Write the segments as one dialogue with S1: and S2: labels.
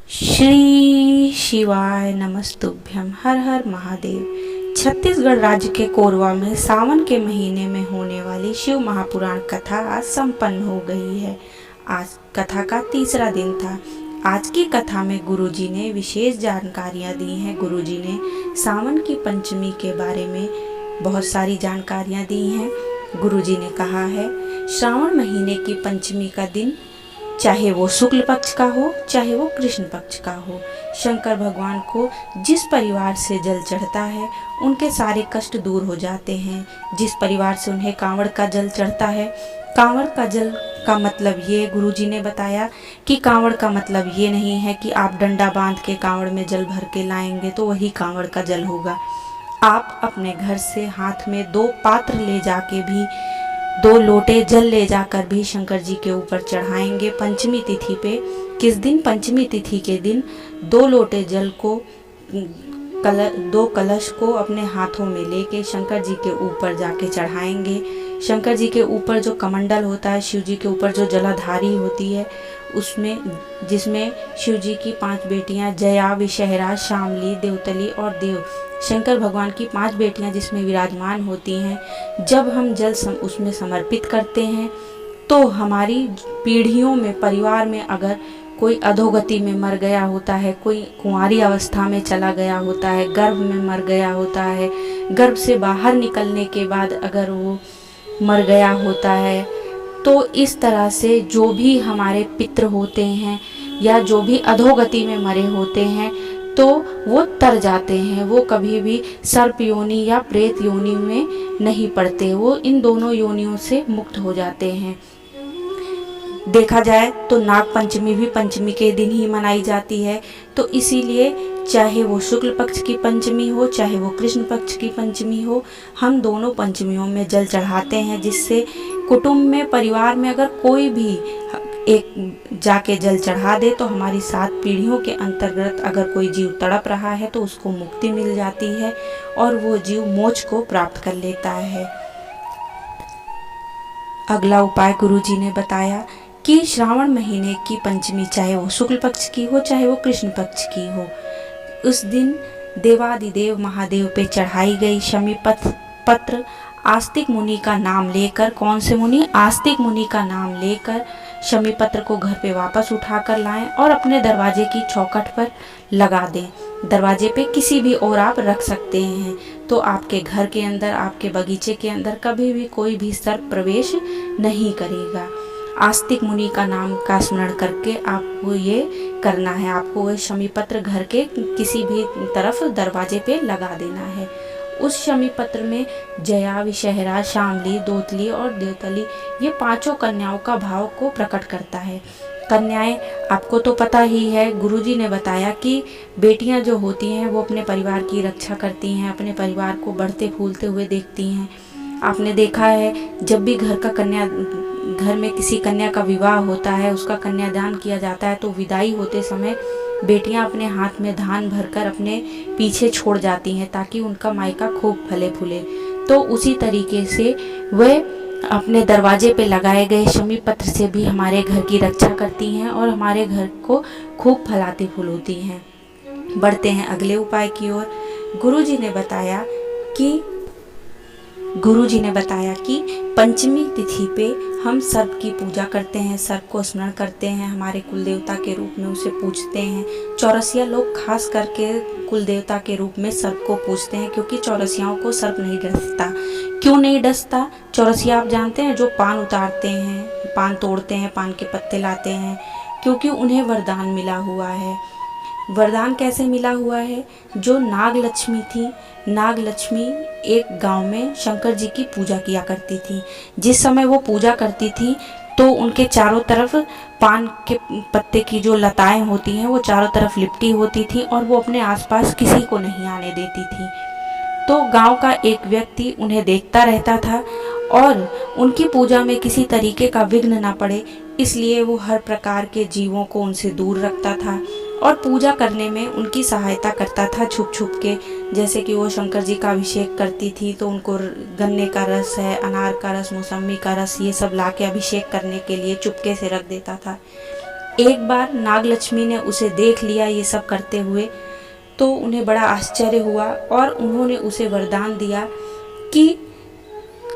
S1: श्री शिवाय नमस्तुभ्यम। हर हर महादेव। छत्तीसगढ़ राज्य के कोरबा में सावन के महीने में होने वाली शिव महापुराण कथा आज संपन्न हो गई है। आज कथा का तीसरा दिन था। आज की कथा में गुरुजी ने विशेष जानकारियाँ दी हैं। गुरुजी ने सावन की पंचमी के बारे में बहुत सारी जानकारियाँ दी हैं। गुरुजी ने कहा है, श्रावण महीने की पंचमी का दिन, चाहे वो शुक्ल पक्ष का हो चाहे वो कृष्ण पक्ष का हो, शंकर भगवान को जिस परिवार से जल चढ़ता है उनके सारे कष्ट दूर हो जाते हैं। जिस परिवार से उन्हें कांवड़ का जल चढ़ता है, कांवड़ का जल का मतलब ये गुरुजी ने बताया कि कांवड़ का मतलब ये नहीं है कि आप डंडा बांध के कांवड़ में जल भर के लाएंगे तो वही कांवड़ का जल होगा। आप अपने घर से हाथ में 2 पात्र ले जाके भी, 2 लोटे जल ले जाकर भी शंकर जी के ऊपर चढ़ाएंगे। पंचमी तिथि पे, किस दिन? पंचमी तिथि के दिन 2 लोटे जल को, 2 कलश को अपने हाथों में लेके शंकर जी के ऊपर जाके चढ़ाएंगे। शंकर जी के ऊपर जो कमंडल होता है, शिव जी के ऊपर जो जलाधारी होती है, उसमें जिसमें शिव जी की 5 बेटियां जया, विषहरा, शामली, देवतली और देव, शंकर भगवान की 5 बेटियां जिसमें विराजमान होती हैं। जब हम जल उसमें समर्पित करते हैं तो हमारी पीढ़ियों में, परिवार में अगर कोई अधोगति में मर गया होता है, कोई कुंवारी अवस्था में चला गया होता है, गर्भ में मर गया होता है, गर्भ से बाहर निकलने के बाद अगर वो मर गया होता है, तो इस तरह से जो भी हमारे पितृ होते हैं या जो भी अधोगति में मरे होते हैं तो वो तर जाते हैं। वो कभी भी सर्प योनि या प्रेत योनि में नहीं पड़ते, वो इन दोनों योनियों से मुक्त हो जाते हैं। देखा जाए तो नाग पंचमी भी पंचमी के दिन ही मनाई जाती है। तो इसीलिए चाहे वो शुक्ल पक्ष की पंचमी हो चाहे वो कृष्ण पक्ष की पंचमी हो, हम दोनों पंचमियों में जल चढ़ाते हैं, जिससे कुटुंब में, परिवार में अगर कोई भी एक जाके जल चढ़ा दे तो हमारी 7 पीढ़ियों के अंतर्गत अगर कोई जीव तड़प रहा है तो उसको मुक्ति मिल जाती है और वो जीव मोक्ष को प्राप्त कर लेता है। अगला उपाय गुरुजी ने बताया कि श्रावण महीने की पंचमी, चाहे वो शुक्ल पक्ष की हो चाहे वो कृष्ण पक्ष की हो, उस दिन देवादिदेव महादेव पे चढ़ाई गई शमी पत्र आस्तिक मुनि का नाम लेकर, कौन से मुनि? आस्तिक मुनि का नाम लेकर शमी पत्र को घर पे वापस उठाकर लाएं और अपने दरवाजे की चौखट पर लगा दें। दरवाजे पे किसी भी ओर आप रख सकते हैं, तो आपके घर के अंदर, आपके बगीचे के अंदर कभी भी कोई भी सर्प प्रवेश नहीं करेगा। आस्तिक मुनि का नाम का स्मरण करके आपको ये करना है। आपको वह शमी पत्र घर के किसी भी तरफ दरवाजे पे लगा देना है। उस शमी पत्र में जया, विषहरा, शामली, दोतली और देवतली, ये 5 कन्याओं का भाव को प्रकट करता है। कन्याएं आपको तो पता ही है, गुरुजी ने बताया कि बेटियां जो होती हैं वो अपने परिवार की रक्षा करती हैं, अपने परिवार को बढ़ते फूलते हुए देखती हैं। आपने देखा है, जब भी घर में किसी कन्या का विवाह होता है, उसका कन्यादान किया जाता है, तो विदाई होते समय बेटियां अपने हाथ में धान भरकर अपने पीछे छोड़ जाती हैं ताकि उनका मायका खूब फले फूले। तो उसी तरीके से वह अपने दरवाजे पे लगाए गए शमी पत्र से भी हमारे घर की रक्षा करती हैं और हमारे घर को खूब फलाती फूलती हैं। बढ़ते हैं अगले उपाय की ओर। गुरुजी ने बताया कि पंचमी तिथि पे हम सर्प की पूजा करते हैं, सर्प को स्मरण करते हैं, हमारे कुल देवता के रूप में उसे पूजते हैं। चौरसिया लोग खास करके कुल देवता के रूप में सर्प को पूजते हैं, क्योंकि चौरसियाओं को सर्प नहीं डसता। क्यों नहीं डसता? चौरसिया आप जानते हैं, जो पान उतारते हैं, पान तोड़ते हैं, पान के पत्ते लाते हैं, क्योंकि उन्हें वरदान मिला हुआ है। वरदान कैसे मिला हुआ है? जो नाग लक्ष्मी थी, नाग लक्ष्मी एक गांव में शंकर जी की पूजा किया करती थी। जिस समय वो पूजा करती थी तो उनके चारों तरफ पान के पत्ते की जो लताएं होती हैं वो चारों तरफ लिपटी होती थी और वो अपने आसपास किसी को नहीं आने देती थी। तो गांव का एक व्यक्ति उन्हें देखता रहता था और उनकी पूजा में किसी तरीके का विघ्न ना पड़े, इसलिए वो हर प्रकार के जीवों को उनसे दूर रखता था और पूजा करने में उनकी सहायता करता था छुप छुप के। जैसे कि वो शंकर जी का अभिषेक करती थी तो उनको गन्ने का रस है, अनार का रस, मौसम्मी का रस, ये सब ला के अभिषेक करने के लिए चुपके से रख देता था। एक बार नागलक्ष्मी ने उसे देख लिया ये सब करते हुए, तो उन्हें बड़ा आश्चर्य हुआ और उन्होंने उसे वरदान दिया कि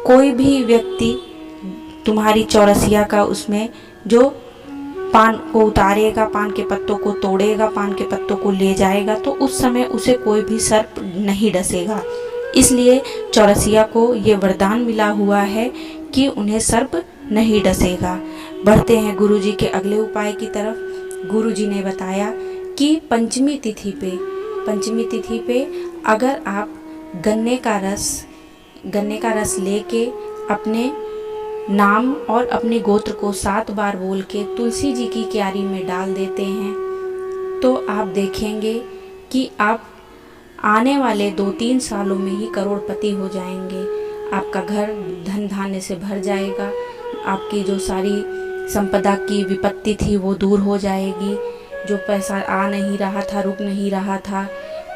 S1: कोई भी व्यक्ति तुम्हारी चौरसिया का उसमें जो पान को उतारेगा, पान के पत्तों को तोड़ेगा, पान के पत्तों को ले जाएगा, तो उस समय उसे कोई भी सर्प नहीं डसेगा। इसलिए चौरसिया को ये वरदान मिला हुआ है कि उन्हें सर्प नहीं डसेगा। बढ़ते हैं गुरुजी के अगले उपाय की तरफ। गुरुजी ने बताया कि पंचमी तिथि पे अगर आप गन्ने का रस लेके अपने नाम और अपने गोत्र को 7 बार बोल के तुलसी जी की क्यारी में डाल देते हैं, तो आप देखेंगे कि आप आने वाले 2-3 सालों में ही करोड़पति हो जाएंगे। आपका घर धन धान्य से भर जाएगा, आपकी जो सारी संपदा की विपत्ति थी वो दूर हो जाएगी, जो पैसा आ नहीं रहा था, रुक नहीं रहा था,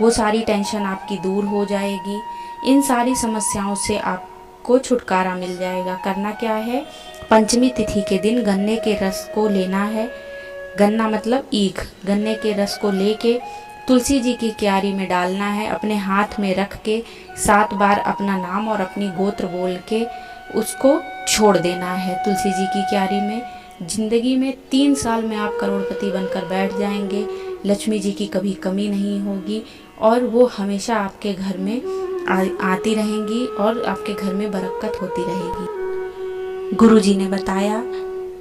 S1: वो सारी टेंशन आपकी दूर हो जाएगी। इन सारी समस्याओं से आपको छुटकारा मिल जाएगा। करना क्या है, पंचमी तिथि के दिन गन्ने के रस को लेना है। गन्ना मतलब ईख, गन्ने के रस को लेके तुलसी जी की क्यारी में डालना है, अपने हाथ में रख के 7 बार अपना नाम और अपनी गोत्र बोल के उसको छोड़ देना है तुलसी जी की क्यारी में। जिंदगी में 3 साल में आप करोड़पति बनकर बैठ जाएंगे। लक्ष्मी जी की कभी कमी नहीं होगी और वो हमेशा आपके घर में आती रहेंगी और आपके घर में बरकत होती रहेगी। गुरुजी ने बताया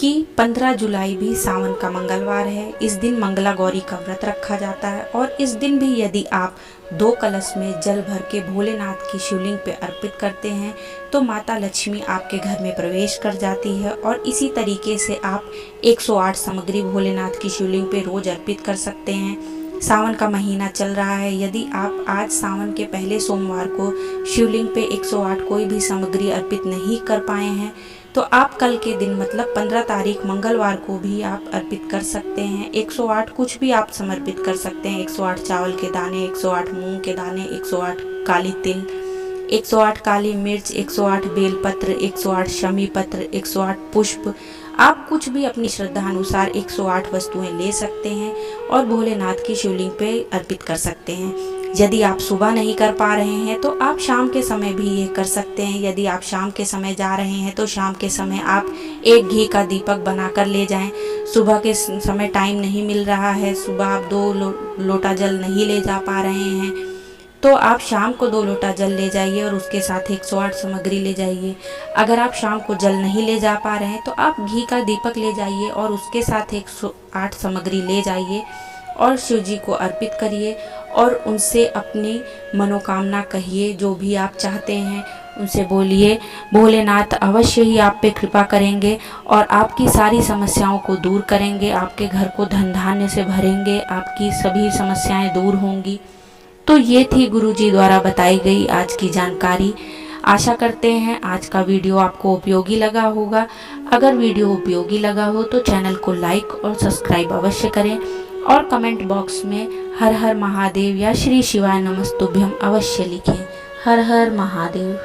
S1: कि 15 जुलाई भी सावन का मंगलवार है। इस दिन मंगला गौरी का व्रत रखा जाता है और इस दिन भी यदि आप 2 कलश में जल भर के भोलेनाथ की शिवलिंग पे अर्पित करते हैं तो माता लक्ष्मी आपके घर में प्रवेश कर जाती है। और इसी तरीके से आप 108 सामग्री भोलेनाथ की शिवलिंग पे रोज अर्पित कर सकते हैं। सावन का महीना चल रहा है, यदि आप आज सावन के पहले सोमवार को शिवलिंग पे 108 कोई भी सामग्री अर्पित नहीं कर पाए हैं तो आप कल के दिन मतलब 15 तारीख मंगलवार को भी आप अर्पित कर सकते हैं। 108 कुछ भी आप समर्पित कर सकते हैं। 108 चावल के दाने, 108 मूंग के दाने, 108 काली तिल, 108 काली मिर्च, 108 बेलपत्र, 108 शमी पत्र, 108 पुष्प। आप कुछ भी अपनी श्रद्धा अनुसार 108 वस्तुएं ले सकते हैं और भोलेनाथ की शिवलिंग पे अर्पित कर सकते हैं। यदि आप सुबह नहीं कर पा रहे हैं तो आप शाम के समय भी ये कर सकते हैं। यदि आप शाम के समय जा रहे हैं तो शाम के समय आप एक घी का दीपक बनाकर ले जाएं। सुबह के समय टाइम नहीं मिल रहा है, सुबह आप 2 लोटा जल नहीं ले जा पा रहे हैं तो आप शाम को 2 लोटा जल ले जाइए और उसके साथ 108 सामग्री ले जाइए। अगर आप शाम को जल नहीं ले जा पा रहे हैं तो आप घी का दीपक ले जाइए और उसके साथ 108 सामग्री ले जाइए और शिव जी को अर्पित करिए और उनसे अपनी मनोकामना कहिए। जो भी आप चाहते हैं उनसे बोलिए, भोलेनाथ अवश्य ही आप पे कृपा करेंगे और आपकी सारी समस्याओं को दूर करेंगे, आपके घर को धन धान्य से भरेंगे, आपकी सभी समस्याएं दूर होंगी। तो ये थी गुरुजी द्वारा बताई गई आज की जानकारी। आशा करते हैं आज का वीडियो आपको उपयोगी लगा होगा। अगर वीडियो उपयोगी लगा हो तो चैनल को लाइक और सब्सक्राइब अवश्य करें और कमेंट बॉक्स में हर हर महादेव या श्री शिवाय नमस्तुभ्यम अवश्य लिखें। हर हर महादेव।